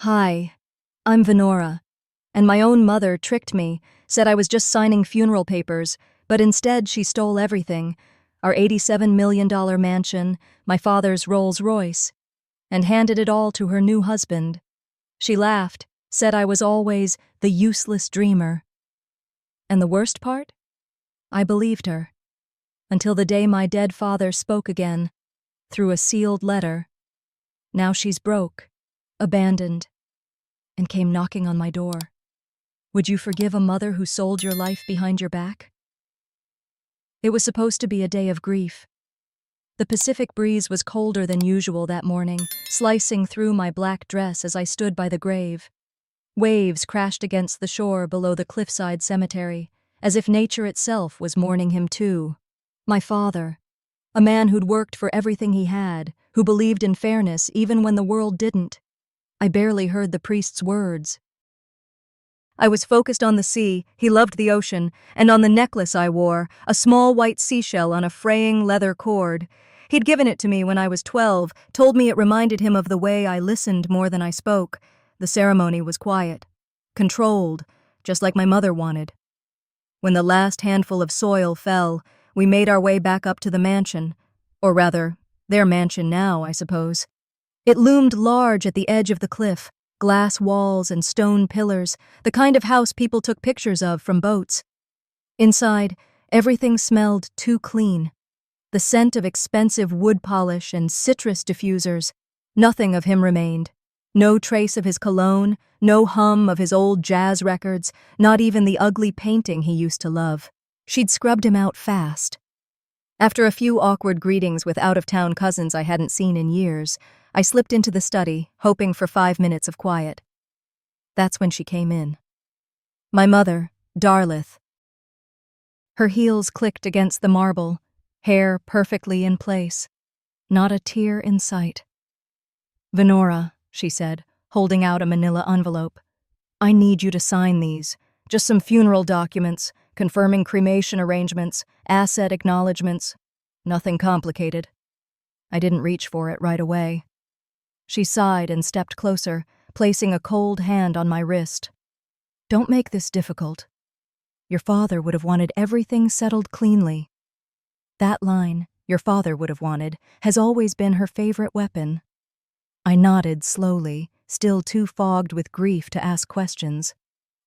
Hi, I'm Venora, and my own mother tricked me, said I was just signing funeral papers, but instead she stole everything, our $87 million mansion, my father's Rolls Royce, and handed it all to her new husband. She laughed, said I was always the useless dreamer. And the worst part? I believed her, until the day my dead father spoke again, through a sealed letter. Now she's broke, abandoned, and came knocking on my door. Would you forgive a mother who sold your life behind your back? It was supposed to be a day of grief. The Pacific breeze was colder than usual that morning, slicing through my black dress as I stood by the grave. Waves crashed against the shore below the cliffside cemetery, as if nature itself was mourning him too. My father, a man who'd worked for everything he had, who believed in fairness even when the world didn't. I barely heard the priest's words. I was focused on the sea, he loved the ocean, and on the necklace I wore, a small white seashell on a fraying leather cord. He'd given it to me when I was 12, told me it reminded him of the way I listened more than I spoke. The ceremony was quiet, controlled, just like my mother wanted. When the last handful of soil fell, we made our way back up to the mansion, or rather, their mansion now, I suppose. It loomed large at the edge of the cliff, glass walls and stone pillars, the kind of house people took pictures of from boats. Inside, everything smelled too clean. The scent of expensive wood polish and citrus diffusers. Nothing of him remained. No trace of his cologne, no hum of his old jazz records, not even the ugly painting he used to love. She'd scrubbed him out fast. After a few awkward greetings with out-of-town cousins I hadn't seen in years, I slipped into the study, hoping for 5 minutes of quiet. That's when she came in. My mother, Darlith. Her heels clicked against the marble, hair perfectly in place. Not a tear in sight. "Venora," she said, holding out a manila envelope. "I need you to sign these. Just some funeral documents, confirming cremation arrangements, asset acknowledgements. Nothing complicated." I didn't reach for it right away. She sighed and stepped closer, placing a cold hand on my wrist. "Don't make this difficult. Your father would have wanted everything settled cleanly." That line, "your father would have wanted," has always been her favorite weapon. I nodded slowly, still too fogged with grief to ask questions.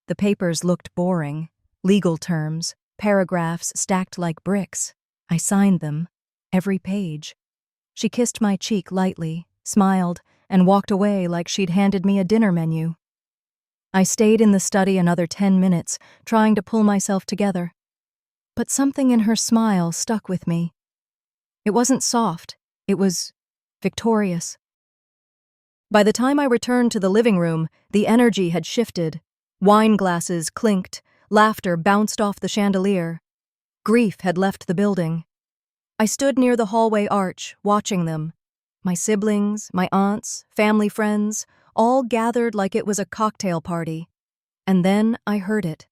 The papers looked boring. Legal terms, paragraphs stacked like bricks. I signed them, every page. She kissed my cheek lightly, smiled, and walked away like she'd handed me a dinner menu. I stayed in the study another 10 minutes, trying to pull myself together. But something in her smile stuck with me. It wasn't soft, it was victorious. By the time I returned to the living room, the energy had shifted. Wine glasses clinked, laughter bounced off the chandelier. Grief had left the building. I stood near the hallway arch, watching them. My siblings, my aunts, family friends, all gathered like it was a cocktail party. And then I heard it.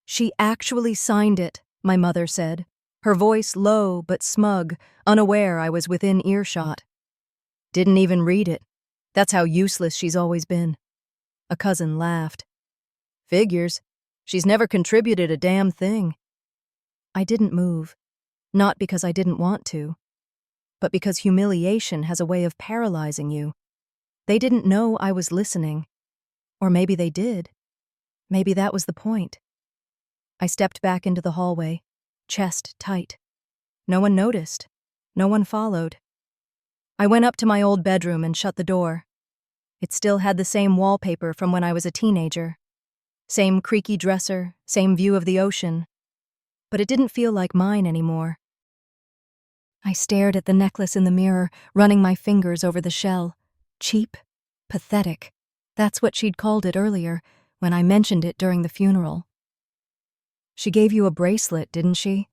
"She actually signed it," my mother said, her voice low but smug, unaware I was within earshot. "Didn't even read it. That's how useless she's always been." A cousin laughed. "Figures. She's never contributed a damn thing." I didn't move, not because I didn't want to, but because humiliation has a way of paralyzing you. They didn't know I was listening. Or maybe they did. Maybe that was the point. I stepped back into the hallway, chest tight. No one noticed. No one followed. I went up to my old bedroom and shut the door. It still had the same wallpaper from when I was a teenager. Same creaky dresser, same view of the ocean. But it didn't feel like mine anymore. I stared at the necklace in the mirror, running my fingers over the shell. Cheap, pathetic. That's what she'd called it earlier, when I mentioned it during the funeral. "She gave you a bracelet, didn't she?"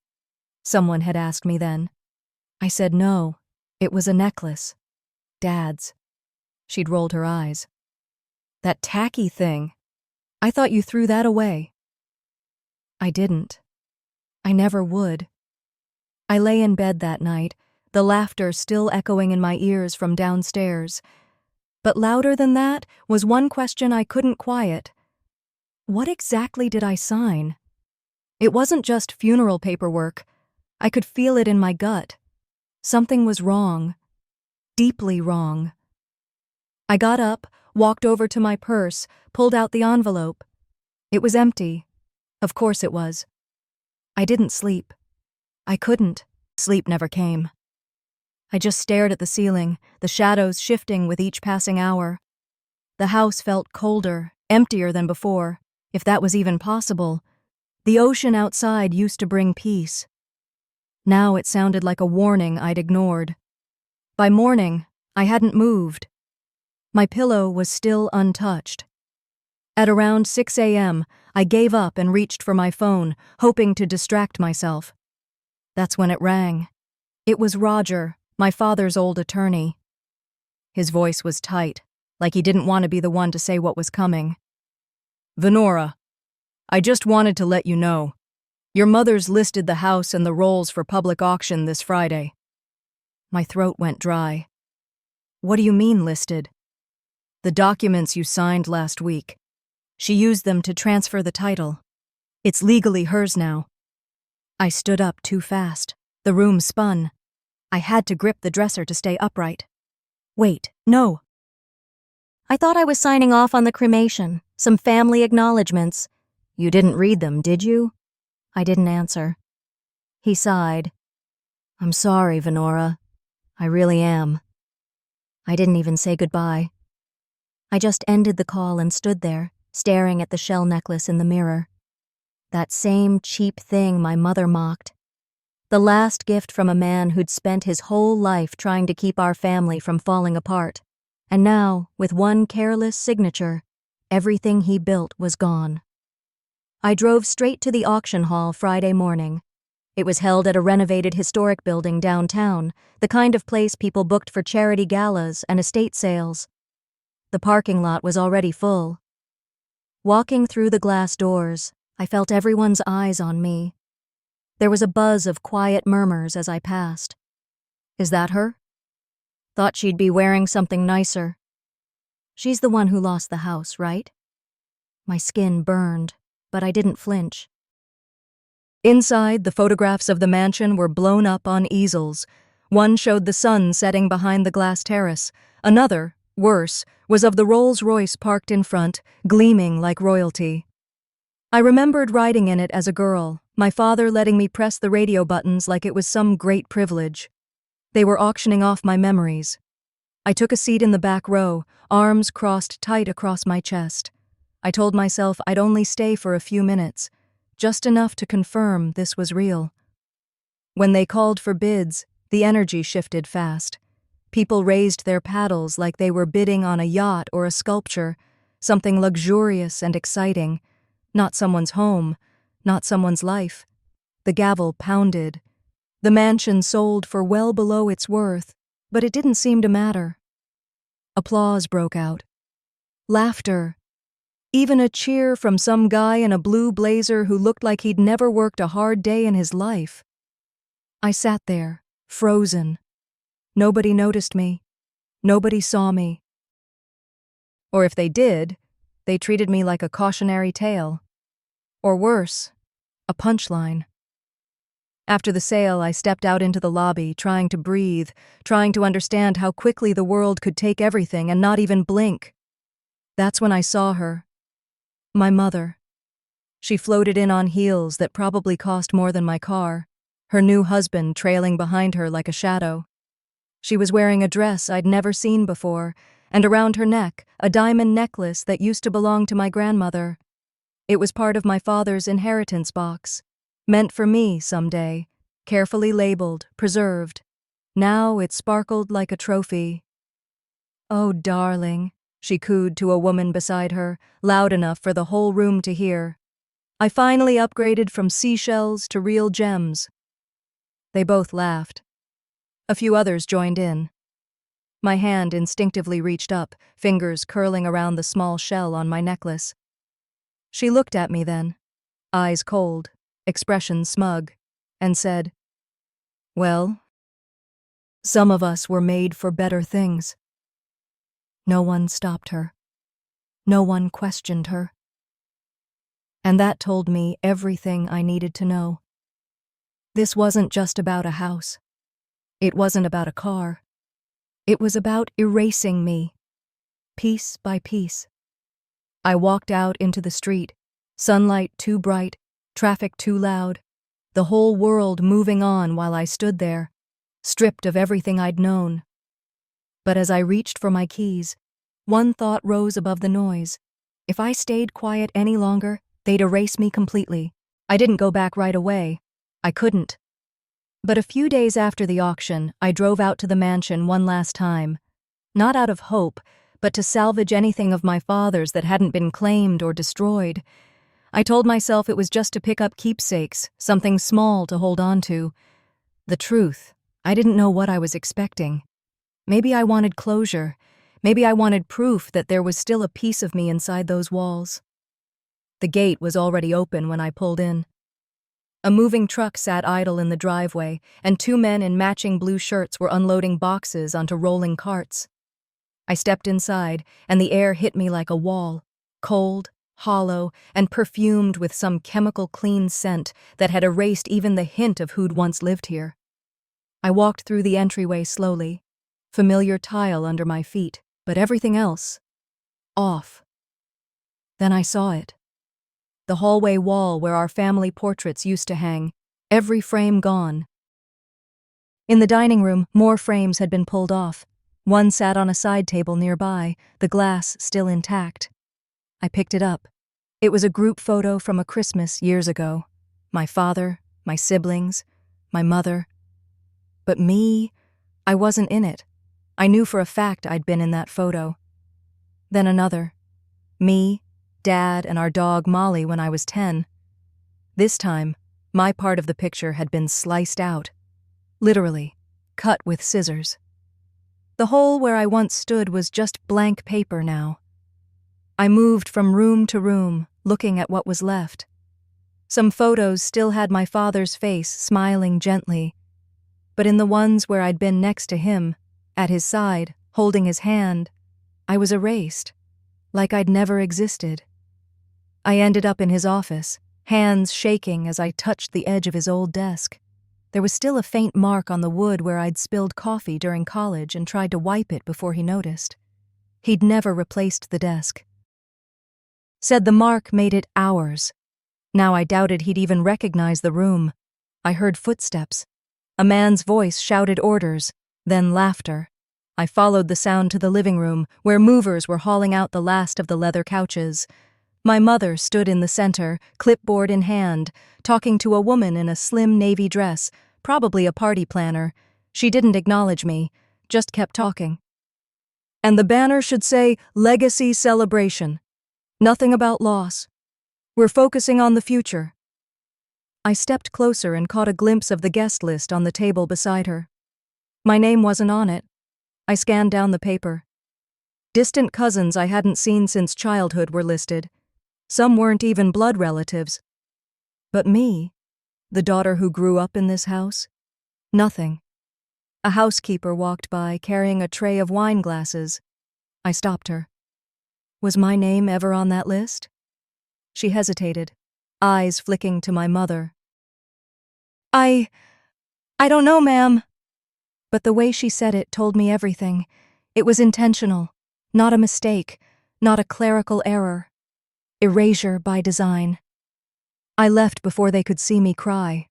someone had asked me then. I said no, it was a necklace. Dad's. She'd rolled her eyes. "That tacky thing. I thought you threw that away." I didn't. I never would. I lay in bed that night, the laughter still echoing in my ears from downstairs. But louder than that was one question I couldn't quiet. What exactly did I sign? It wasn't just funeral paperwork. I could feel it in my gut. Something was wrong. Deeply wrong. I got up, walked over to my purse, pulled out the envelope. It was empty. Of course it was. I didn't sleep. I couldn't. Sleep never came. I just stared at the ceiling, the shadows shifting with each passing hour. The house felt colder, emptier than before, if that was even possible. The ocean outside used to bring peace. Now it sounded like a warning I'd ignored. By morning, I hadn't moved. My pillow was still untouched. At around 6 a.m., I gave up and reached for my phone, hoping to distract myself. That's when it rang. It was Roger, my father's old attorney. His voice was tight, like he didn't want to be the one to say what was coming. "Venora, I just wanted to let you know. Your mother's listed the house and the Rolls for public auction this Friday." My throat went dry. "What do you mean listed?" "The documents you signed last week. She used them to transfer the title. It's legally hers now." I stood up too fast. The room spun. I had to grip the dresser to stay upright. "Wait, no." "I thought I was signing off on the cremation, some family acknowledgements. You didn't read them, did you?" I didn't answer. He sighed. "I'm sorry, Venora. I really am." I didn't even say goodbye. I just ended the call and stood there, staring at the shell necklace in the mirror. That same cheap thing my mother mocked. The last gift from a man who'd spent his whole life trying to keep our family from falling apart. And now, with one careless signature, everything he built was gone. I drove straight to the auction hall Friday morning. It was held at a renovated historic building downtown, the kind of place people booked for charity galas and estate sales. The parking lot was already full. Walking through the glass doors, I felt everyone's eyes on me. There was a buzz of quiet murmurs as I passed. "Is that her? Thought she'd be wearing something nicer. She's the one who lost the house, right?" My skin burned, but I didn't flinch. Inside, the photographs of the mansion were blown up on easels. One showed the sun setting behind the glass terrace. Another, worse, was of the Rolls Royce parked in front, gleaming like royalty. I remembered riding in it as a girl, my father letting me press the radio buttons like it was some great privilege. They were auctioning off my memories. I took a seat in the back row, arms crossed tight across my chest. I told myself I'd only stay for a few minutes, just enough to confirm this was real. When they called for bids, the energy shifted fast. People raised their paddles like they were bidding on a yacht or a sculpture, something luxurious and exciting. Not someone's home, not someone's life. The gavel pounded. The mansion sold for well below its worth, but it didn't seem to matter. Applause broke out. Laughter. Even a cheer from some guy in a blue blazer who looked like he'd never worked a hard day in his life. I sat there, frozen. Nobody noticed me. Nobody saw me. Or if they did, they treated me like a cautionary tale. Or worse, a punchline. After the sale, I stepped out into the lobby, trying to breathe, trying to understand how quickly the world could take everything and not even blink. That's when I saw her. My mother. She floated in on heels that probably cost more than my car, her new husband trailing behind her like a shadow. She was wearing a dress I'd never seen before, and around her neck, a diamond necklace that used to belong to my grandmother. It was part of my father's inheritance box, meant for me someday, carefully labeled, preserved. Now it sparkled like a trophy. "Oh, darling," she cooed to a woman beside her, loud enough for the whole room to hear. "I finally upgraded from seashells to real gems." They both laughed. A few others joined in. My hand instinctively reached up, fingers curling around the small shell on my necklace. She looked at me then, eyes cold, expression smug, and said, "Well, some of us were made for better things." No one stopped her. No one questioned her. And that told me everything I needed to know. This wasn't just about a house. It wasn't about a car. It was about erasing me, piece by piece. I walked out into the street, sunlight too bright, traffic too loud, the whole world moving on while I stood there, stripped of everything I'd known. But as I reached for my keys, one thought rose above the noise. If I stayed quiet any longer, they'd erase me completely. I didn't go back right away. I couldn't. But a few days after the auction, I drove out to the mansion one last time, not out of hope, but to salvage anything of my father's that hadn't been claimed or destroyed. I told myself it was just to pick up keepsakes, something small to hold on to. The truth, I didn't know what I was expecting. Maybe I wanted closure. Maybe I wanted proof that there was still a piece of me inside those walls. The gate was already open when I pulled in. A moving truck sat idle in the driveway, and two men in matching blue shirts were unloading boxes onto rolling carts. I stepped inside, and the air hit me like a wall, cold, hollow, and perfumed with some chemical clean scent that had erased even the hint of who'd once lived here. I walked through the entryway slowly, familiar tile under my feet, but everything else, off. Then I saw it. The hallway wall where our family portraits used to hang, every frame gone. In the dining room, more frames had been pulled off. One sat on a side table nearby, the glass still intact. I picked it up. It was a group photo from a Christmas years ago. My father, my siblings, my mother. But me, I wasn't in it. I knew for a fact I'd been in that photo. Then another. Me, Dad, and our dog Molly when I was 10. This time, my part of the picture had been sliced out. Literally, cut with scissors. The hole where I once stood was just blank paper now. I moved from room to room, looking at what was left. Some photos still had my father's face smiling gently, but in the ones where I'd been next to him, at his side, holding his hand, I was erased, like I'd never existed. I ended up in his office, hands shaking as I touched the edge of his old desk. There was still a faint mark on the wood where I'd spilled coffee during college and tried to wipe it before he noticed. He'd never replaced the desk. Said the mark made it ours. Now I doubted he'd even recognize the room. I heard footsteps. A man's voice shouted orders, then laughter. I followed the sound to the living room, where movers were hauling out the last of the leather couches. My mother stood in the center, clipboard in hand, talking to a woman in a slim navy dress, probably a party planner. She didn't acknowledge me, just kept talking. And the banner should say, Legacy Celebration. Nothing about loss. We're focusing on the future. I stepped closer and caught a glimpse of the guest list on the table beside her. My name wasn't on it. I scanned down the paper. Distant cousins I hadn't seen since childhood were listed. Some weren't even blood relatives. But me, the daughter who grew up in this house? Nothing. A housekeeper walked by carrying a tray of wine glasses. I stopped her. Was my name ever on that list? She hesitated, eyes flicking to my mother. I don't know, ma'am. But the way she said it told me everything. It was intentional, not a mistake, not a clerical error. Erasure by design. I left before they could see me cry.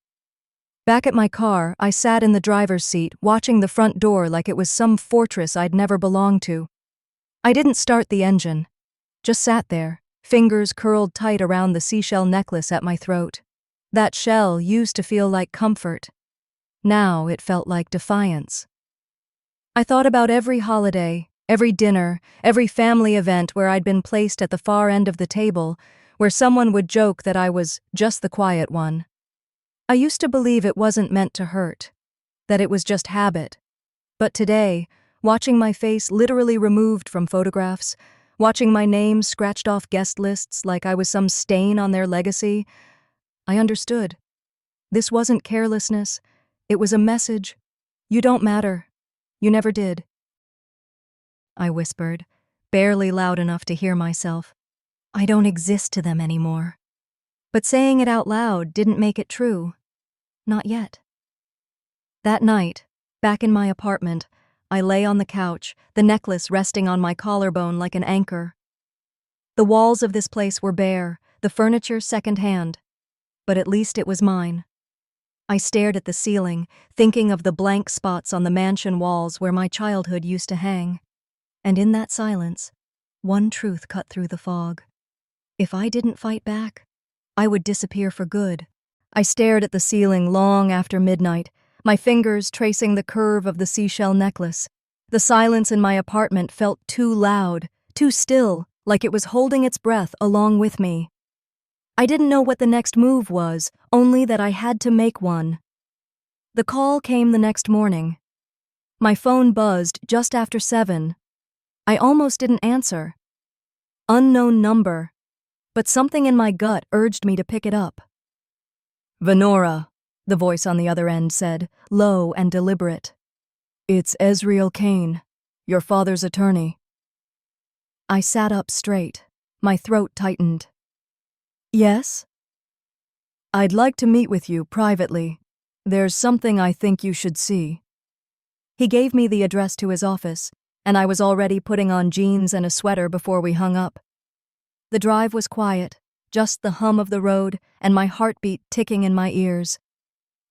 Back at my car, I sat in the driver's seat, watching the front door like it was some fortress I'd never belonged to. I didn't start the engine, just sat there, fingers curled tight around the seashell necklace at my throat. That shell used to feel like comfort. Now it felt like defiance. I thought about every holiday, every dinner, every family event where I'd been placed at the far end of the table, where someone would joke that I was just the quiet one. I used to believe it wasn't meant to hurt, that it was just habit. But today, watching my face literally removed from photographs, watching my name scratched off guest lists like I was some stain on their legacy, I understood. This wasn't carelessness. It was a message. You don't matter. You never did. I whispered, barely loud enough to hear myself. I don't exist to them anymore. But saying it out loud didn't make it true. Not yet. That night, back in my apartment, I lay on the couch, the necklace resting on my collarbone like an anchor. The walls of this place were bare, the furniture second-hand, but at least it was mine. I stared at the ceiling, thinking of the blank spots on the mansion walls where my childhood used to hang. And in that silence, one truth cut through the fog. If I didn't fight back, I would disappear for good. I stared at the ceiling long after midnight, my fingers tracing the curve of the seashell necklace. The silence in my apartment felt too loud, too still, like it was holding its breath along with me. I didn't know what the next move was, only that I had to make one. The call came the next morning. My phone buzzed just after 7. I almost didn't answer. Unknown number, but something in my gut urged me to pick it up. "Venora," the voice on the other end said, low and deliberate. "It's Ezreal Kane, your father's attorney." I sat up straight. My throat tightened. "Yes?" "I'd like to meet with you privately. There's something I think you should see." He gave me the address to his office, and I was already putting on jeans and a sweater before we hung up. The drive was quiet, just the hum of the road and my heartbeat ticking in my ears.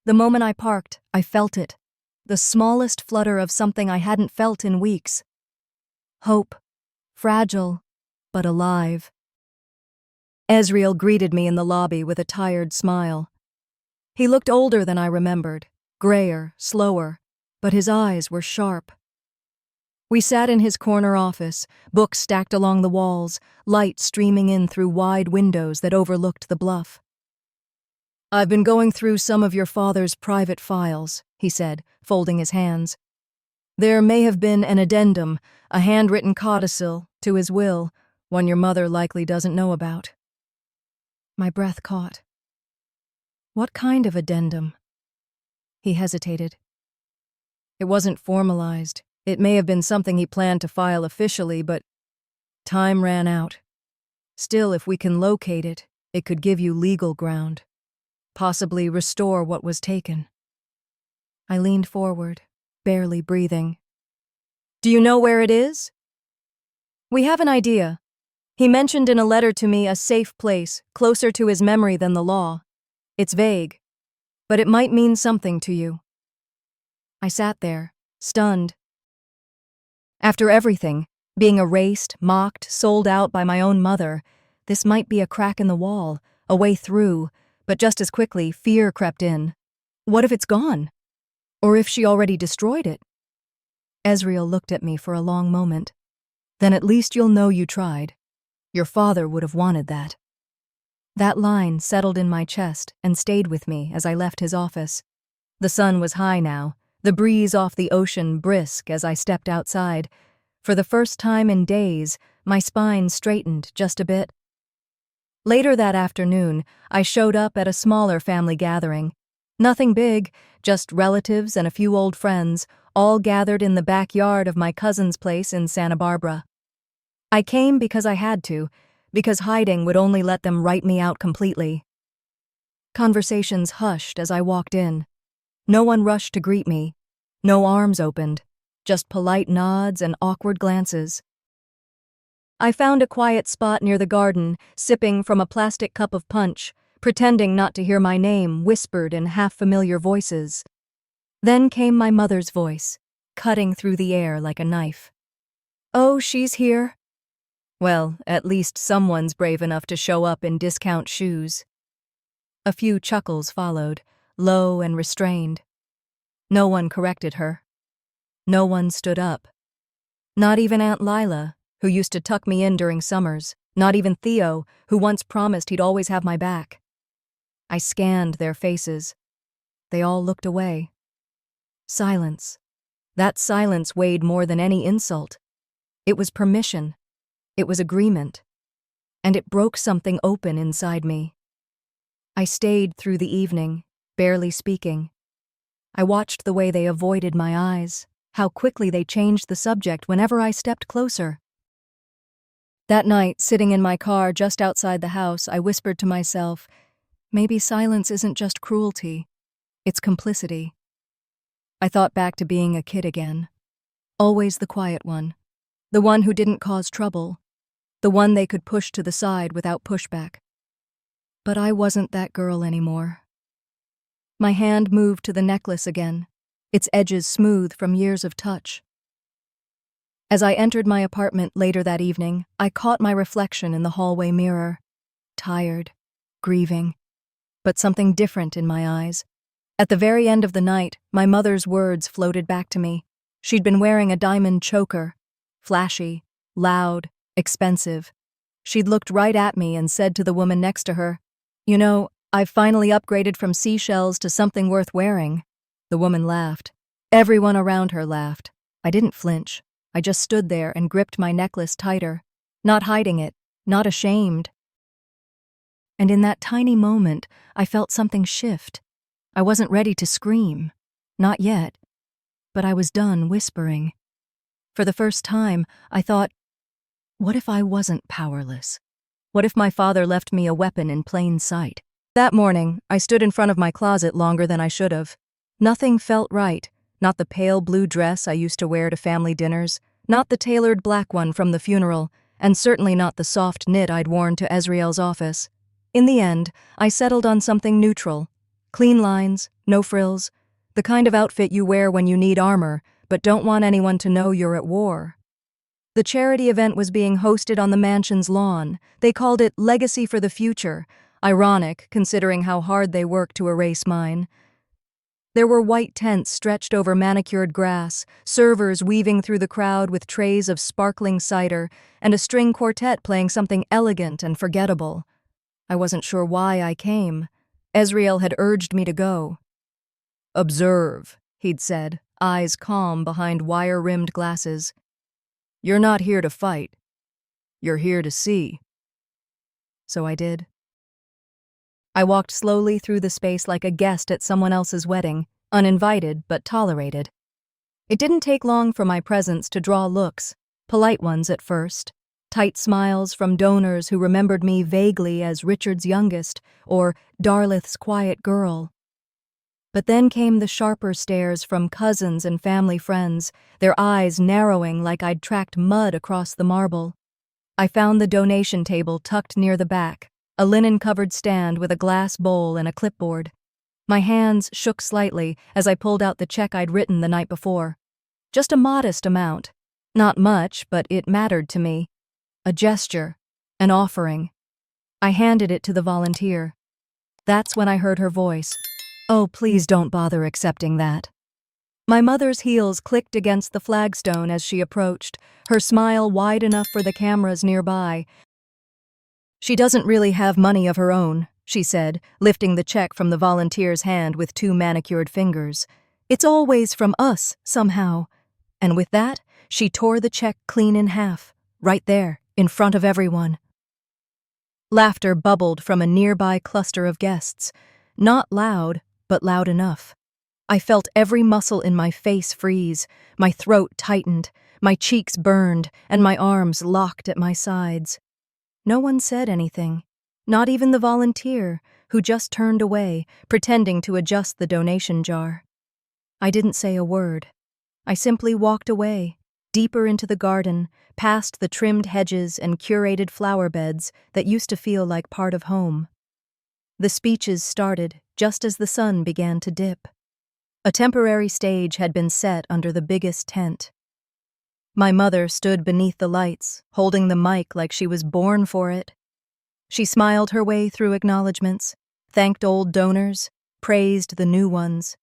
The moment I parked, I felt it, the smallest flutter of something I hadn't felt in weeks. Hope, fragile, but alive. Ezreal greeted me in the lobby with a tired smile. He looked older than I remembered, grayer, slower, but his eyes were sharp. We sat in his corner office, books stacked along the walls, light streaming in through wide windows that overlooked the bluff. "I've been going through some of your father's private files," he said, folding his hands. "There may have been an addendum, a handwritten codicil, to his will, one your mother likely doesn't know about." My breath caught. "What kind of addendum?" He hesitated. "It wasn't formalized. It may have been something he planned to file officially, but time ran out. Still, if we can locate it, it could give you legal ground. Possibly restore what was taken." I leaned forward, barely breathing. "Do you know where it is?" "We have an idea. He mentioned in a letter to me a safe place, closer to his memory than the law. It's vague, but it might mean something to you." I sat there, stunned. After everything, being erased, mocked, sold out by my own mother, this might be a crack in the wall, a way through, but just as quickly, fear crept in. What if it's gone? Or if she already destroyed it? Ezreal looked at me for a long moment. "Then at least you'll know you tried. Your father would have wanted that." That line settled in my chest and stayed with me as I left his office. The sun was high now, the breeze off the ocean brisk as I stepped outside. For the first time in days, my spine straightened just a bit. Later that afternoon, I showed up at a smaller family gathering. Nothing big, just relatives and a few old friends, all gathered in the backyard of my cousin's place in Santa Barbara. I came because I had to, because hiding would only let them write me out completely. Conversations hushed as I walked in. No one rushed to greet me. No arms opened, just polite nods and awkward glances. I found a quiet spot near the garden, sipping from a plastic cup of punch, pretending not to hear my name whispered in half-familiar voices. Then came my mother's voice, cutting through the air like a knife. "Oh, she's here." Well, at least someone's brave enough to show up in discount shoes. A few chuckles followed, low and restrained. No one corrected her. No one stood up. Not even Aunt Lila, who used to tuck me in during summers. Not even Theo, who once promised he'd always have my back. I scanned their faces. They all looked away. Silence. That silence weighed more than any insult. It was permission. It was agreement. And it broke something open inside me. I stayed through the evening, barely speaking. I watched the way they avoided my eyes, how quickly they changed the subject whenever I stepped closer. That night, sitting in my car just outside the house, I whispered to myself, maybe silence isn't just cruelty, it's complicity. I thought back to being a kid again. Always the quiet one. The one who didn't cause trouble. The one they could push to the side without pushback. But I wasn't that girl anymore. My hand moved to the necklace again, its edges smooth from years of touch. As I entered my apartment later that evening, I caught my reflection in the hallway mirror. Tired, grieving, but something different in my eyes. At the very end of the night, my mother's words floated back to me. She'd been wearing a diamond choker. Flashy, loud, expensive. She'd looked right at me and said to the woman next to her, "You know, I've finally upgraded from seashells to something worth wearing." The woman laughed. Everyone around her laughed. I didn't flinch. I just stood there and gripped my necklace tighter, not hiding it, not ashamed. And in that tiny moment, I felt something shift. I wasn't ready to scream. Not yet. But I was done whispering. For the first time, I thought, what if I wasn't powerless? What if my father left me a weapon in plain sight? That morning, I stood in front of my closet longer than I should have. Nothing felt right. Not the pale blue dress I used to wear to family dinners, not the tailored black one from the funeral, and certainly not the soft knit I'd worn to Ezriel's office. In the end, I settled on something neutral. Clean lines, no frills, the kind of outfit you wear when you need armor, but don't want anyone to know you're at war. The charity event was being hosted on the mansion's lawn. They called it Legacy for the Future, ironic considering how hard they worked to erase mine. There were white tents stretched over manicured grass, servers weaving through the crowd with trays of sparkling cider, and a string quartet playing something elegant and forgettable. I wasn't sure why I came. Ezriel had urged me to go. "Observe," he'd said, eyes calm behind wire-rimmed glasses. "You're not here to fight. You're here to see." So I did. I walked slowly through the space like a guest at someone else's wedding, uninvited but tolerated. It didn't take long for my presence to draw looks, polite ones at first, tight smiles from donors who remembered me vaguely as Richard's youngest or Darlith's quiet girl. But then came the sharper stares from cousins and family friends, their eyes narrowing like I'd tracked mud across the marble. I found the donation table tucked near the back, a linen-covered stand with a glass bowl and a clipboard. My hands shook slightly as I pulled out the check I'd written the night before. Just a modest amount. Not much, but it mattered to me. A gesture, an offering. I handed it to the volunteer. That's when I heard her voice. "Oh, please don't bother accepting that." My mother's heels clicked against the flagstone as she approached, her smile wide enough for the cameras nearby. "She doesn't really have money of her own," she said, lifting the check from the volunteer's hand with 2 manicured fingers. "It's always from us, somehow." And with that, she tore the check clean in half, right there, in front of everyone. Laughter bubbled from a nearby cluster of guests. Not loud, but loud enough. I felt every muscle in my face freeze, my throat tightened, my cheeks burned, and my arms locked at my sides. No one said anything, not even the volunteer, who just turned away, pretending to adjust the donation jar. I didn't say a word. I simply walked away, deeper into the garden, past the trimmed hedges and curated flower beds that used to feel like part of home. The speeches started just as the sun began to dip. A temporary stage had been set under the biggest tent. My mother stood beneath the lights, holding the mic like she was born for it. She smiled her way through acknowledgments, thanked old donors, praised the new ones.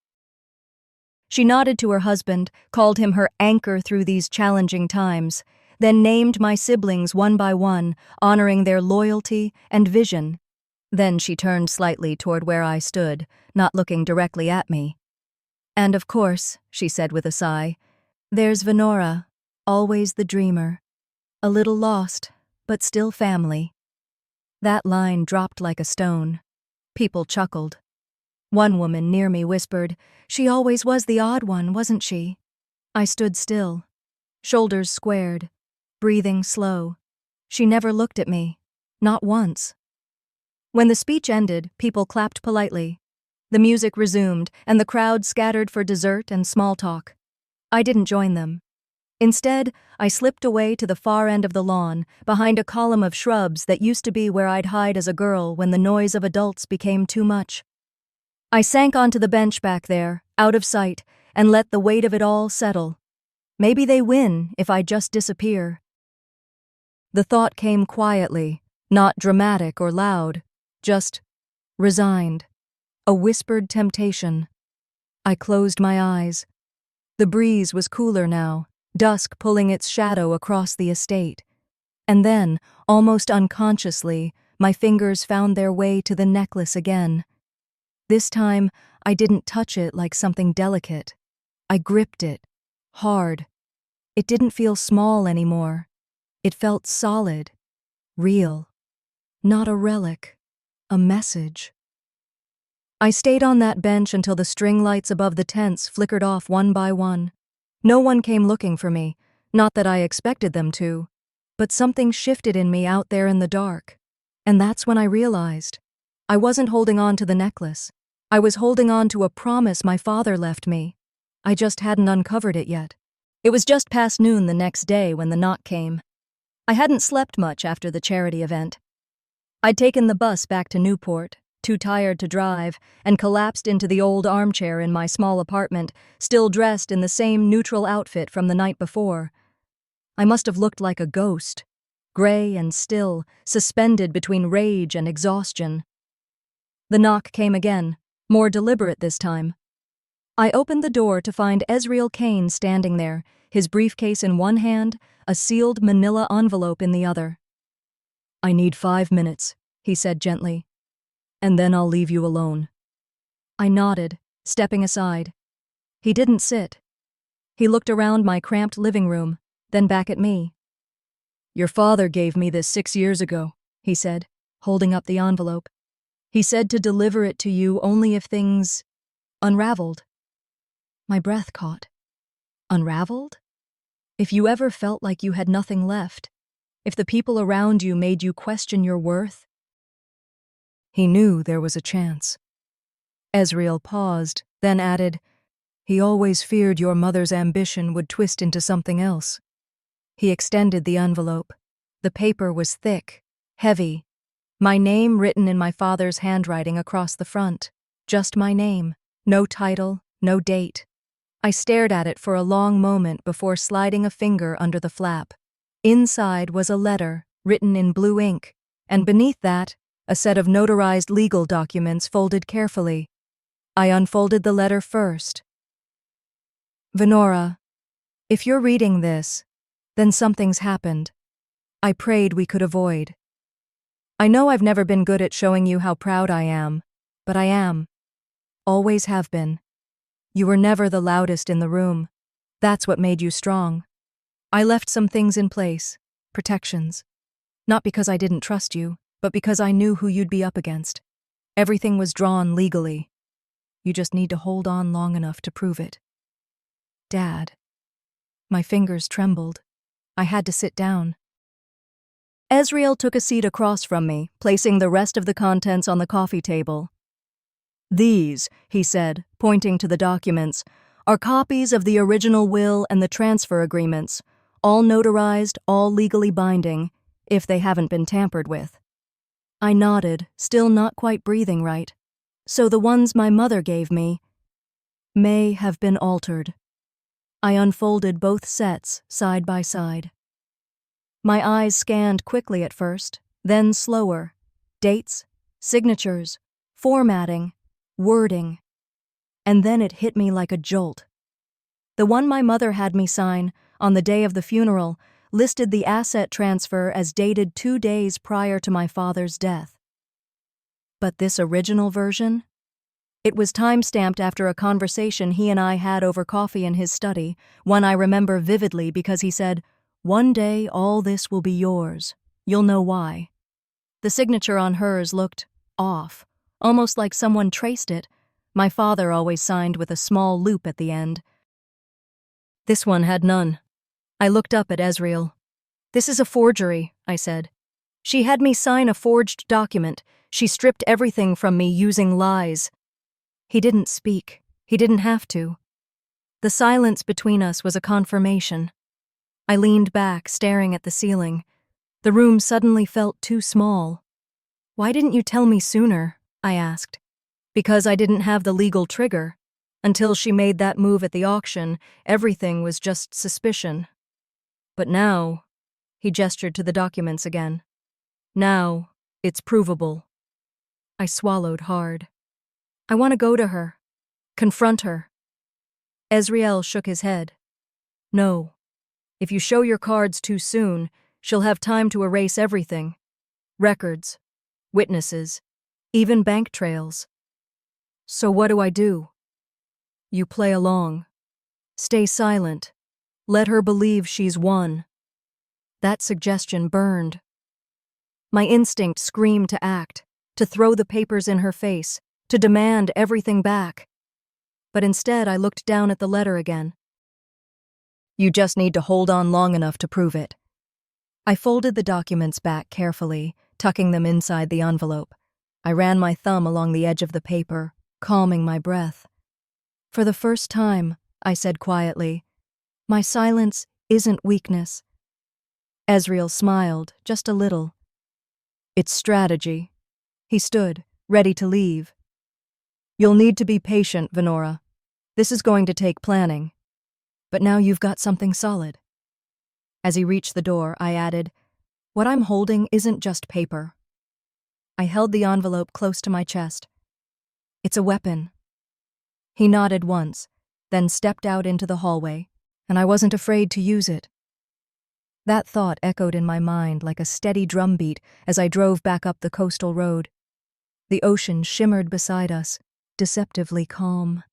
She nodded to her husband, called him her anchor through these challenging times, then named my siblings one by one, honoring their loyalty and vision. Then she turned slightly toward where I stood, not looking directly at me. "And of course," she said with a sigh, "there's Venora, always the dreamer. A little lost, but still family." That line dropped like a stone. People chuckled. One woman near me whispered, "She always was the odd one, wasn't she?" I stood still, shoulders squared, breathing slow. She never looked at me. Not once. When the speech ended, people clapped politely. The music resumed, and the crowd scattered for dessert and small talk. I didn't join them. Instead, I slipped away to the far end of the lawn, behind a column of shrubs that used to be where I'd hide as a girl when the noise of adults became too much. I sank onto the bench back there, out of sight, and let the weight of it all settle. Maybe they win if I just disappear. The thought came quietly, not dramatic or loud, just resigned. A whispered temptation. I closed my eyes. The breeze was cooler now, dusk pulling its shadow across the estate. And then, almost unconsciously, my fingers found their way to the necklace again. This time, I didn't touch it like something delicate. I gripped it, hard. It didn't feel small anymore. It felt solid, real. Not a relic, a message. I stayed on that bench until the string lights above the tents flickered off one by one. No one came looking for me, not that I expected them to, but something shifted in me out there in the dark. And that's when I realized. I wasn't holding on to the necklace. I was holding on to a promise my father left me. I just hadn't uncovered it yet. It was just past noon the next day when the knock came. I hadn't slept much after the charity event. I'd taken the bus back to Newport, too tired to drive, and collapsed into the old armchair in my small apartment, still dressed in the same neutral outfit from the night before. I must have looked like a ghost, gray and still, suspended between rage and exhaustion. The knock came again, more deliberate this time. I opened the door to find Ezreal Kane standing there, his briefcase in one hand, a sealed manila envelope in the other. "I need 5 minutes," he said gently. "And then I'll leave you alone." I nodded, stepping aside. He didn't sit. He looked around my cramped living room, then back at me. "Your father gave me this 6 years ago," he said, holding up the envelope. "He said to deliver it to you only if things unraveled." My breath caught. Unraveled? If you ever felt like you had nothing left, if the people around you made you question your worth. He knew there was a chance. Ezreal paused, then added, "He always feared your mother's ambition would twist into something else." He extended the envelope. The paper was thick, heavy. My name written in my father's handwriting across the front. Just my name. No title, no date. I stared at it for a long moment before sliding a finger under the flap. Inside was a letter, written in blue ink, and beneath that, a set of notarized legal documents folded carefully. I unfolded the letter first. "Venora, if you're reading this, then something's happened. I prayed we could avoid. I know I've never been good at showing you how proud I am, but I am. Always have been. You were never the loudest in the room. That's what made you strong. I left some things in place, protections. Not because I didn't trust you, but because I knew who you'd be up against. Everything was drawn legally. You just need to hold on long enough to prove it." "Dad." My fingers trembled. I had to sit down. Ezreal took a seat across from me, placing the rest of the contents on the coffee table. "These," he said, pointing to the documents, "are copies of the original will and the transfer agreements, all notarized, all legally binding, if they haven't been tampered with." I nodded, still not quite breathing right. "So the ones my mother gave me may have been altered." I unfolded both sets, side by side. My eyes scanned quickly at first, then slower. Dates, signatures, formatting, wording. And then it hit me like a jolt. The one my mother had me sign, on the day of the funeral, listed the asset transfer as dated 2 days prior to my father's death. But this original version? It was time-stamped after a conversation he and I had over coffee in his study, one I remember vividly because he said, "One day all this will be yours. You'll know why." The signature on hers looked off, almost like someone traced it. My father always signed with a small loop at the end. This one had none. I looked up at Ezreal. This is a forgery, I said. She had me sign a forged document. She stripped everything from me using lies. He didn't speak. He didn't have to. The silence between us was a confirmation. I leaned back, staring at the ceiling. The room suddenly felt too small. Why didn't you tell me sooner? I asked. Because I didn't have the legal trigger. Until she made that move at the auction, everything was just suspicion. But now, he gestured to the documents again. Now, it's provable. I swallowed hard. I want to go to her. Confront her. Ezriel shook his head. No. If you show your cards too soon, she'll have time to erase everything. Records, witnesses, even bank trails. So what do I do? You play along. Stay silent. Let her believe she's won. That suggestion burned. My instinct screamed to act, to throw the papers in her face, to demand everything back. But instead I looked down at the letter again. You just need to hold on long enough to prove it. I folded the documents back carefully, tucking them inside the envelope. I ran my thumb along the edge of the paper, calming my breath. For the first time, I said quietly, my silence isn't weakness. Ezriel smiled, just a little. It's strategy. He stood, ready to leave. You'll need to be patient, Venora. This is going to take planning. But now you've got something solid. As he reached the door, I added, what I'm holding isn't just paper. I held the envelope close to my chest. It's a weapon. He nodded once, then stepped out into the hallway, and I wasn't afraid to use it. That thought echoed in my mind like a steady drumbeat as I drove back up the coastal road. The ocean shimmered beside us, deceptively calm.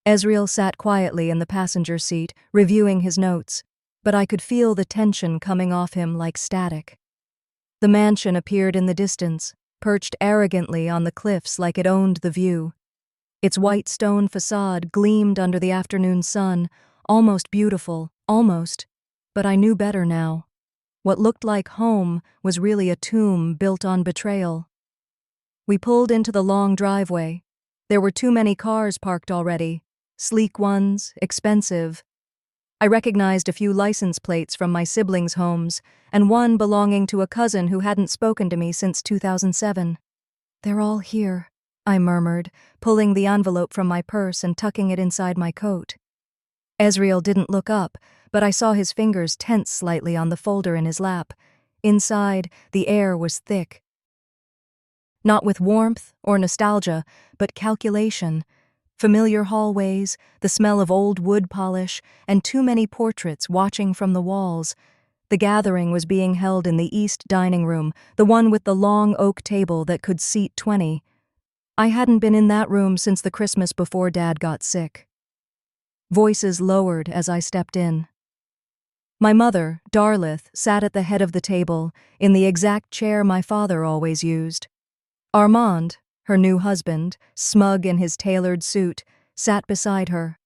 Ezriel sat quietly in the passenger seat, reviewing his notes, but I could feel the tension coming off him like static. The mansion appeared in the distance, perched arrogantly on the cliffs like it owned the view. Its white stone facade gleamed under the afternoon sun, almost beautiful, almost. But I knew better now. What looked like home was really a tomb built on betrayal. We pulled into the long driveway. There were too many cars parked already, sleek ones, expensive. I recognized a few license plates from my siblings' homes, and one belonging to a cousin who hadn't spoken to me since 2007. They're all here, I murmured, pulling the envelope from my purse and tucking it inside my coat. Ezriel didn't look up, but I saw his fingers tense slightly on the folder in his lap. Inside, the air was thick. Not with warmth or nostalgia, but calculation. Familiar hallways, the smell of old wood polish, and too many portraits watching from the walls. The gathering was being held in the east dining room, the one with the long oak table that could seat 20. I hadn't been in that room since the Christmas before Dad got sick. Voices lowered as I stepped in. My mother, Darlith, sat at the head of the table, in the exact chair my father always used. Armand, her new husband, smug in his tailored suit, sat beside her.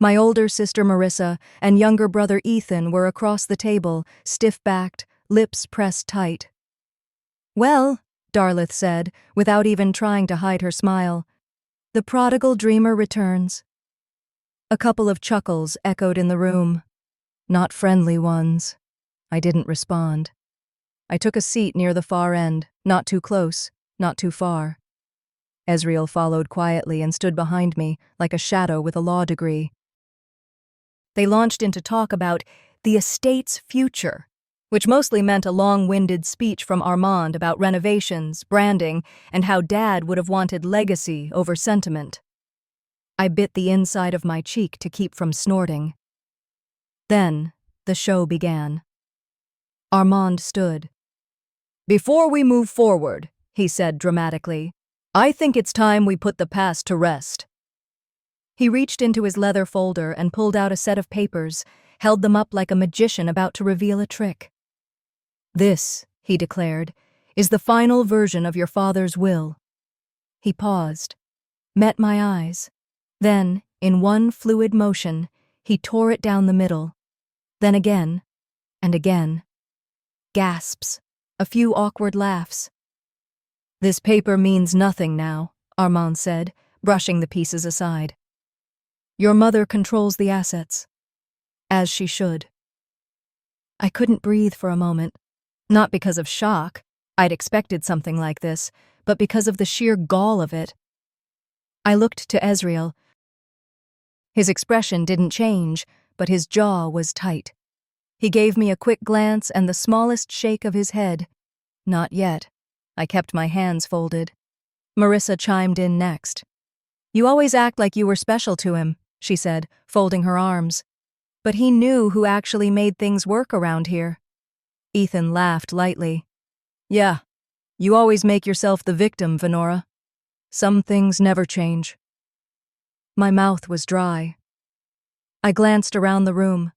My older sister Marissa and younger brother Ethan were across the table, stiff-backed, lips pressed tight. Well, Darlith said, without even trying to hide her smile, the prodigal dreamer returns. A couple of chuckles echoed in the room. Not friendly ones. I didn't respond. I took a seat near the far end, not too close, not too far. Ezriel followed quietly and stood behind me, like a shadow with a law degree. They launched into talk about the estate's future, which mostly meant a long-winded speech from Armand about renovations, branding, and how Dad would have wanted legacy over sentiment. I bit the inside of my cheek to keep from snorting. Then, the show began. Armand stood. Before we move forward, he said dramatically, I think it's time we put the past to rest. He reached into his leather folder and pulled out a set of papers, held them up like a magician about to reveal a trick. This, he declared, is the final version of your father's will. He paused, met my eyes. Then, in one fluid motion, he tore it down the middle. Then again, and again. Gasps. A few awkward laughs. "This paper means nothing now," Armand said, brushing the pieces aside. "Your mother controls the assets. As she should." I couldn't breathe for a moment. Not because of shock, I'd expected something like this, but because of the sheer gall of it. I looked to Ezreal. His expression didn't change, but his jaw was tight. He gave me a quick glance and the smallest shake of his head. Not yet. I kept my hands folded. Marissa chimed in next. "You always act like you were special to him," she said, folding her arms. "But he knew who actually made things work around here." Ethan laughed lightly. "Yeah, you always make yourself the victim, Venora. Some things never change." My mouth was dry. I glanced around the room.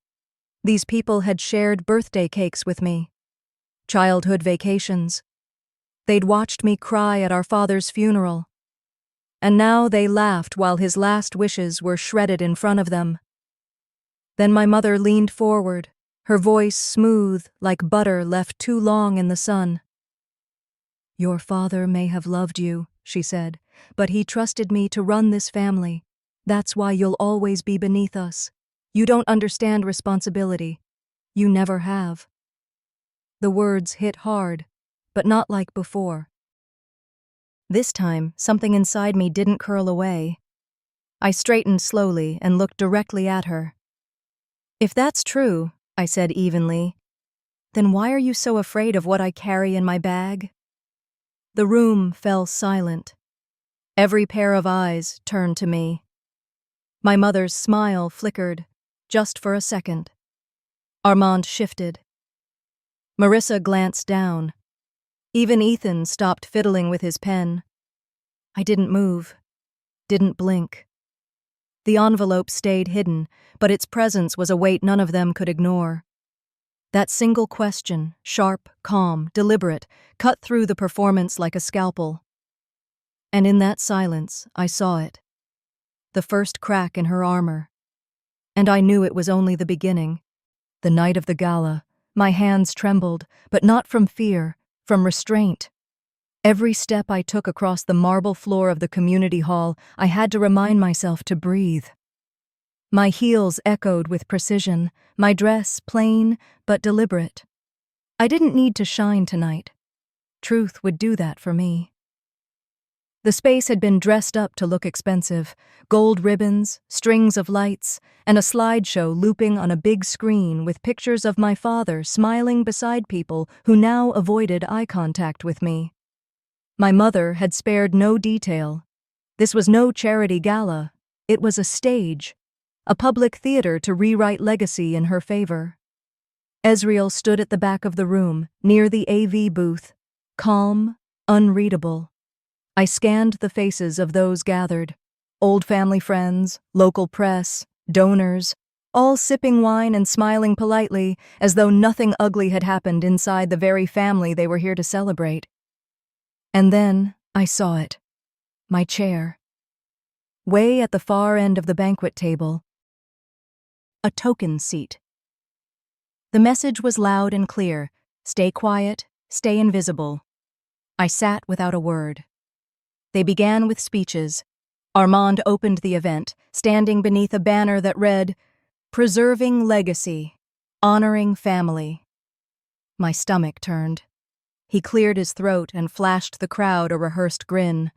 These people had shared birthday cakes with me. Childhood vacations. They'd watched me cry at our father's funeral. And now they laughed while his last wishes were shredded in front of them. Then my mother leaned forward, her voice smooth like butter left too long in the sun. "Your father may have loved you," she said, "but he trusted me to run this family. That's why you'll always be beneath us. You don't understand responsibility. You never have." The words hit hard, but not like before. This time, something inside me didn't curl away. I straightened slowly and looked directly at her. "If that's true," I said evenly, "then why are you so afraid of what I carry in my bag?" The room fell silent. Every pair of eyes turned to me. My mother's smile flickered, just for a second. Armand shifted. Marissa glanced down. Even Ethan stopped fiddling with his pen. I didn't move, didn't blink. The envelope stayed hidden, but its presence was a weight none of them could ignore. That single question, sharp, calm, deliberate, cut through the performance like a scalpel. And in that silence, I saw it. The first crack in her armor. And I knew it was only the beginning. The night of the gala, my hands trembled, but not from fear, from restraint. Every step I took across the marble floor of the community hall, I had to remind myself to breathe. My heels echoed with precision, my dress plain but deliberate. I didn't need to shine tonight. Truth would do that for me. The space had been dressed up to look expensive. Gold ribbons, strings of lights, and a slideshow looping on a big screen with pictures of my father smiling beside people who now avoided eye contact with me. My mother had spared no detail. This was no charity gala. It was a stage, a public theater to rewrite legacy in her favor. Ezreal stood at the back of the room, near the AV booth, calm, unreadable. I scanned the faces of those gathered, old family friends, local press, donors, all sipping wine and smiling politely as though nothing ugly had happened inside the very family they were here to celebrate. And then I saw it. My chair. Way at the far end of the banquet table. A token seat. The message was loud and clear. Stay quiet, stay invisible. I sat without a word. They began with speeches. Armand opened the event, standing beneath a banner that read, "Preserving Legacy, Honoring Family." My stomach turned. He cleared his throat and flashed the crowd a rehearsed grin.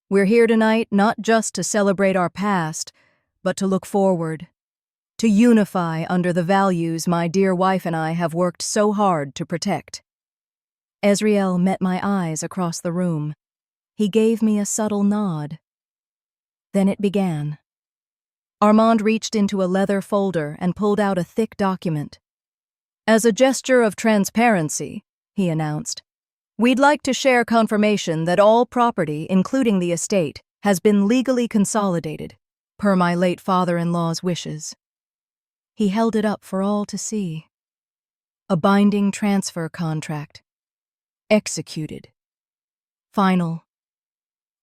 "We're here tonight not just to celebrate our past, but to look forward. To unify under the values my dear wife and I have worked so hard to protect." Ezreal met my eyes across the room. He gave me a subtle nod. Then it began. Armand reached into a leather folder and pulled out a thick document. "As a gesture of transparency," he announced, "we'd like to share confirmation that all property, including the estate, has been legally consolidated, per my late father-in-law's wishes." He held it up for all to see. A binding transfer contract. Executed. Final.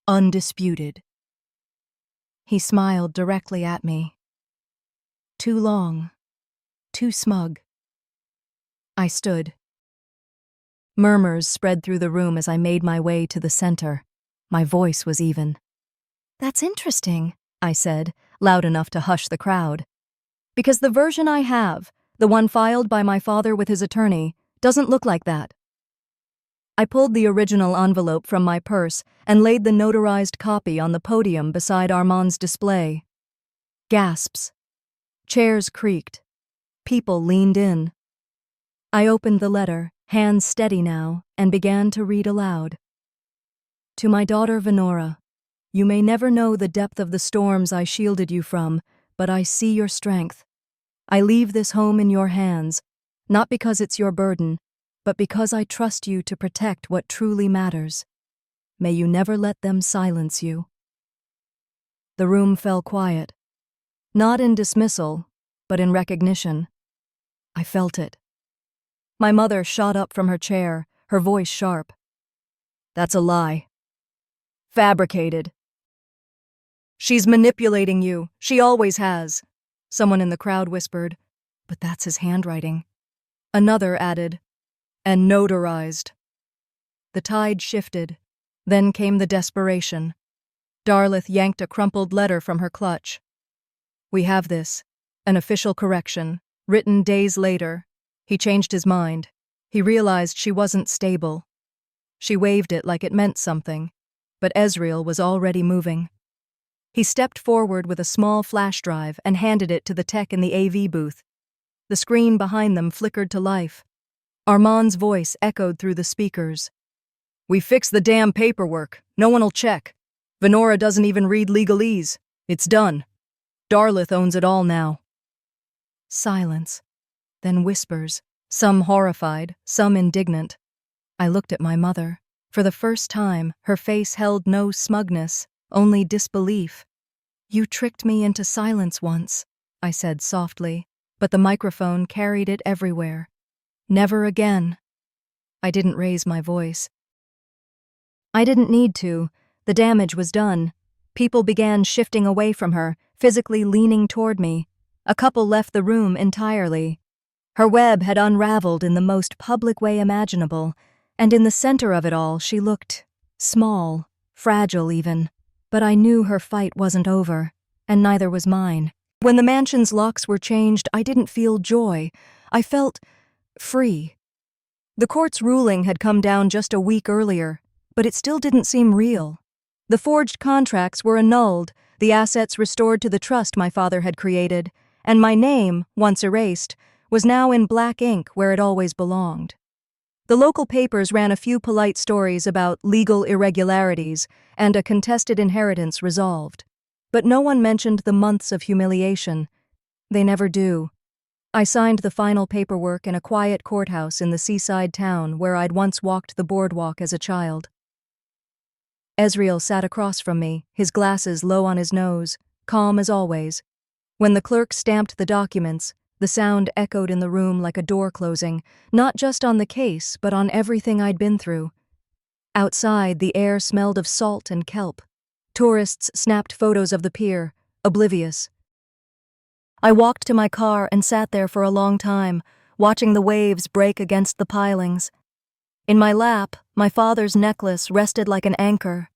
Undisputed. He smiled directly at me. Too long. Too smug. I stood. Murmurs spread through the room as I made my way to the center. My voice was even. "That's interesting," I said, loud enough to hush the crowd. "Because the version I have, the one filed by my father with his attorney, doesn't look like that." I pulled the original envelope from my purse and laid the notarized copy on the podium beside Armand's display. Gasps. Chairs creaked. People leaned in. I opened the letter, hands steady now, and began to read aloud. "To my daughter Venora, you may never know the depth of the storms I shielded you from, but I see your strength. I leave this home in your hands, not because it's your burden, but because I trust you to protect what truly matters. May you never let them silence you." The room fell quiet. Not in dismissal, but in recognition. I felt it. My mother shot up from her chair, her voice sharp. "That's a lie. Fabricated. She's manipulating you. She always has," someone in the crowd whispered. "But that's his handwriting." Another added, "and notarized." The tide shifted. Then came the desperation. Darlith yanked a crumpled letter from her clutch. "We have this. An official correction, written days later. He changed his mind. He realized she wasn't stable." She waved it like it meant something, but Ezreal was already moving. He stepped forward with a small flash drive and handed it to the tech in the AV booth. The screen behind them flickered to life. Armand's voice echoed through the speakers. "We fixed the damn paperwork. No one'll check. Venora doesn't even read legalese. It's done. Darlith owns it all now." Silence. Then whispers, some horrified, some indignant. I looked at my mother. For the first time, her face held no smugness, only disbelief. "You tricked me into silence once," I said softly, but the microphone carried it everywhere. "Never again." I didn't raise my voice. I didn't need to. The damage was done. People began shifting away from her, physically leaning toward me. A couple left the room entirely. Her web had unraveled in the most public way imaginable, and in the center of it all she looked small, fragile even. But I knew her fight wasn't over, and neither was mine. When the mansion's locks were changed, I didn't feel joy. I felt free. The court's ruling had come down just a week earlier, but it still didn't seem real. The forged contracts were annulled, the assets restored to the trust my father had created, and my name, once erased, was now in black ink where it always belonged. The local papers ran a few polite stories about legal irregularities and a contested inheritance resolved. But no one mentioned the months of humiliation. They never do. I signed the final paperwork in a quiet courthouse in the seaside town where I'd once walked the boardwalk as a child. Ezreal sat across from me, his glasses low on his nose, calm as always. When the clerk stamped the documents, the sound echoed in the room like a door closing, not just on the case, but on everything I'd been through. Outside, the air smelled of salt and kelp. Tourists snapped photos of the pier, oblivious. I walked to my car and sat there for a long time, watching the waves break against the pilings. In my lap, my father's necklace rested like an anchor.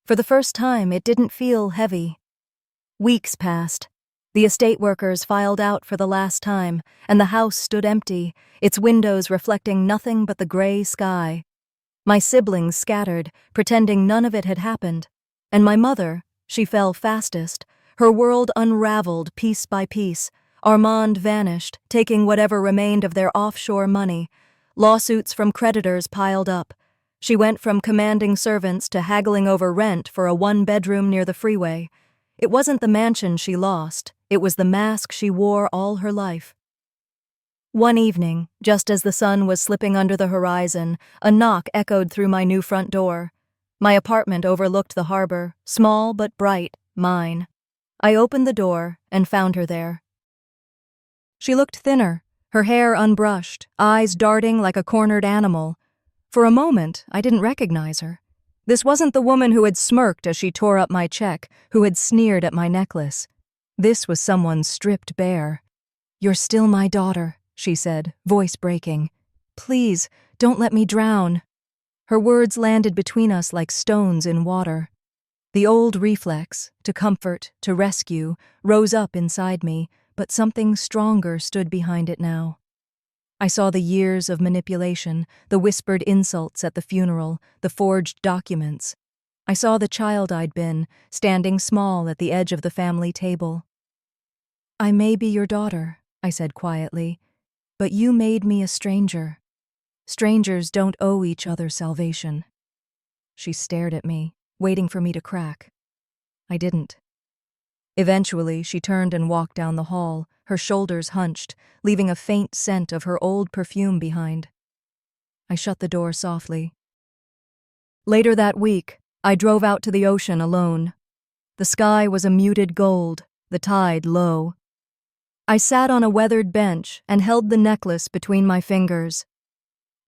For the first time, it didn't feel heavy. Weeks passed. The estate workers filed out for the last time, and the house stood empty, its windows reflecting nothing but the gray sky. My siblings scattered, pretending none of it had happened. And my mother, she fell fastest. Her world unraveled piece by piece. Armand vanished, taking whatever remained of their offshore money. Lawsuits from creditors piled up. She went from commanding servants to haggling over rent for a one-bedroom near the freeway. It wasn't the mansion she lost. It was the mask she wore all her life. One evening, just as the sun was slipping under the horizon, a knock echoed through my new front door. My apartment overlooked the harbor, small but bright, mine. I opened the door and found her there. She looked thinner, her hair unbrushed, eyes darting like a cornered animal. For a moment, I didn't recognize her. This wasn't the woman who had smirked as she tore up my check, who had sneered at my necklace. This was someone stripped bare. "You're still my daughter," she said, voice breaking. "Please, Don't let me drown." Her words landed between us like stones in water. The old reflex, to comfort, to rescue, rose up inside me, but something stronger stood behind it now. I saw the years of manipulation, the whispered insults at the funeral, the forged documents. I saw the child I'd been, standing small at the edge of the family table. "I may be your daughter," I said quietly, "but you made me a stranger. Strangers don't owe each other salvation." She stared at me, waiting for me to crack. I didn't. Eventually, she turned and walked down the hall, her shoulders hunched, leaving a faint scent of her old perfume behind. I shut the door softly. Later that week, I drove out to the ocean alone. The sky was a muted gold, the tide low. I sat on a weathered bench and held the necklace between my fingers.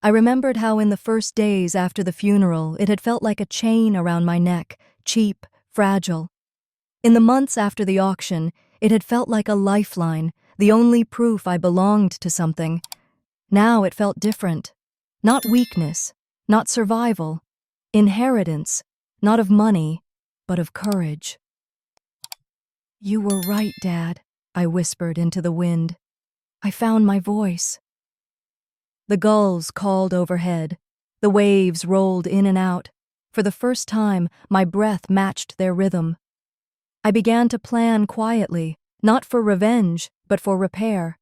I remembered how in the first days after the funeral it had felt like a chain around my neck, cheap, fragile. In the months after the auction, it had felt like a lifeline, the only proof I belonged to something. Now it felt different. Not weakness, not survival. Inheritance, not of money, but of courage. "You were right, Dad," I whispered into the wind. "I found my voice." The gulls called overhead. The waves rolled in and out. For the first time, my breath matched their rhythm. I began to plan quietly, not for revenge, but for repair.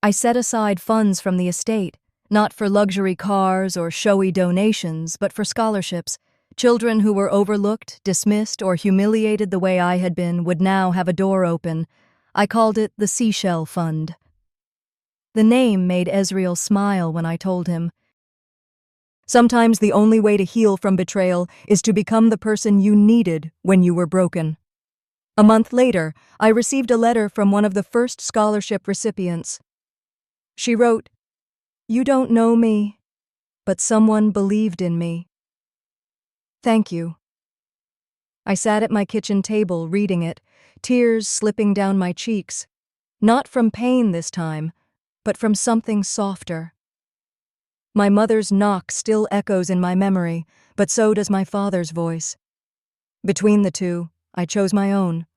I set aside funds from the estate, not for luxury cars or showy donations, but for scholarships. Children who were overlooked, dismissed, or humiliated the way I had been would now have a door open. I called it the Seashell Fund. The name made Ezreal smile when I told him. Sometimes the only way to heal from betrayal is to become the person you needed when you were broken. A month later, I received a letter from one of the first scholarship recipients. She wrote, "You don't know me, but someone believed in me. Thank you." I sat at my kitchen table reading it, tears slipping down my cheeks. Not from pain this time, but from something softer. My mother's knock still echoes in my memory, but so does my father's voice. Between the two, I chose my own.